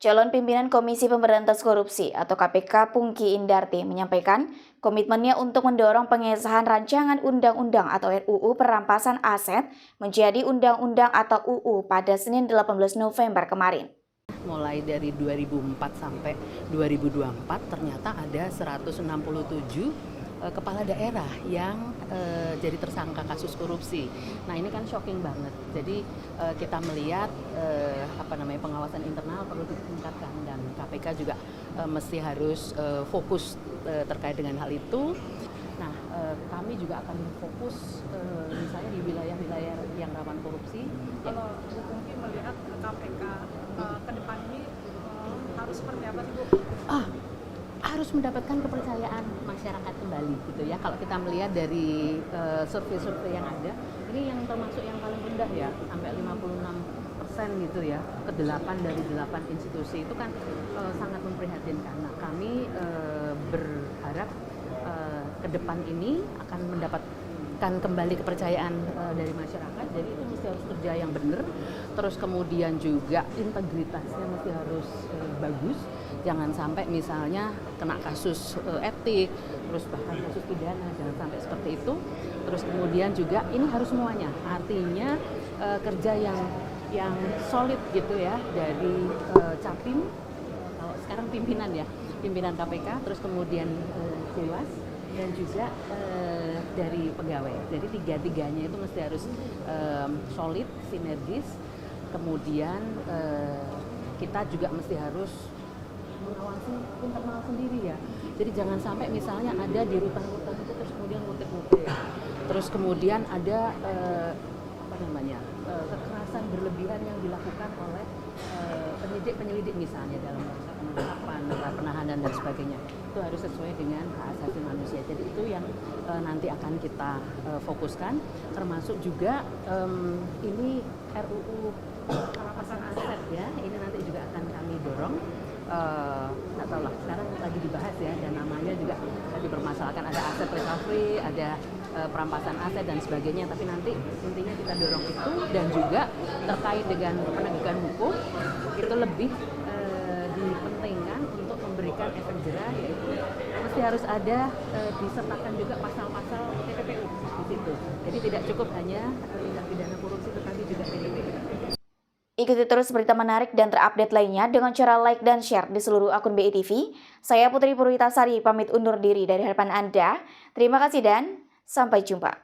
Calon pimpinan Komisi Pemberantas Korupsi atau KPK Pungki Indarti menyampaikan komitmennya untuk mendorong pengesahan rancangan undang-undang atau RUU perampasan aset menjadi undang-undang atau UU pada Senin 18 November kemarin. Mulai dari 2004 sampai 2024 ternyata ada 167 kepala daerah yang jadi tersangka kasus korupsi. Nah ini kan shocking banget. Jadi kita melihat pengawasan internal perlu ditingkatkan dan KPK juga mesti harus fokus terkait dengan hal itu. Nah kami juga akan fokus misalnya di wilayah-wilayah yang rawan korupsi. Kalau Bu Pungki melihat KPK ke depan ini harus seperti apa sih Bu? Harus mendapatkan kepercayaan masyarakat kembali gitu ya. Kalau kita melihat dari survei-survei yang ada, ini yang termasuk yang paling rendah ya, sampai 56% gitu ya, ke-8 dari 8 institusi itu kan sangat memprihatinkan. Nah, kami berharap ke depan ini akan mendapatkan kembali kepercayaan dari masyarakat. Jadi itu mesti harus kerja yang benar. Terus kemudian juga integritasnya mesti harus bagus. Jangan sampai misalnya kena kasus etik, terus bahkan kasus pidana, jangan sampai seperti itu. Terus kemudian juga ini harus semuanya, artinya kerja yang solid gitu ya dari Capim, kalau sekarang pimpinan KPK, terus kemudian Dewas dan juga dari pegawai. Jadi tiga-tiganya itu mesti harus solid, sinergis. Kemudian kita juga mesti harus mengawasi internal sendiri ya. Jadi jangan sampai misalnya ada di rutan-rutan itu terus kemudian ngutip-ngutip. Terus kemudian ada kekerasan berlebihan yang dilakukan oleh penyelidik misalnya dalam proses penangkapan, penahanan dan sebagainya. Itu harus sesuai dengan hak asasi manusia. Jadi itu yang nanti akan kita fokuskan, termasuk juga ini RUU perampasan aset ya. Ini nanti juga akan kami dorong. Nggak tahu lah, sekarang lagi dibahas ya, dan namanya juga dipermasalahkan, ada aset recovery, ada perampasan aset dan sebagainya, tapi nanti intinya kita dorong itu, dan juga terkait dengan penegakan hukum itu lebih dipentingkan untuk memberikan efek jerah, yaitu mesti harus ada disertakan juga pasal-pasal TPPU di situ. Jadi tidak cukup hanya tindak pidana korupsi tetapi juga TPPU. Ikuti terus berita menarik dan terupdate lainnya dengan cara like dan share di seluruh akun BI TV. Saya Putri Purwitasari pamit undur diri dari hadapan Anda. Terima kasih dan sampai jumpa.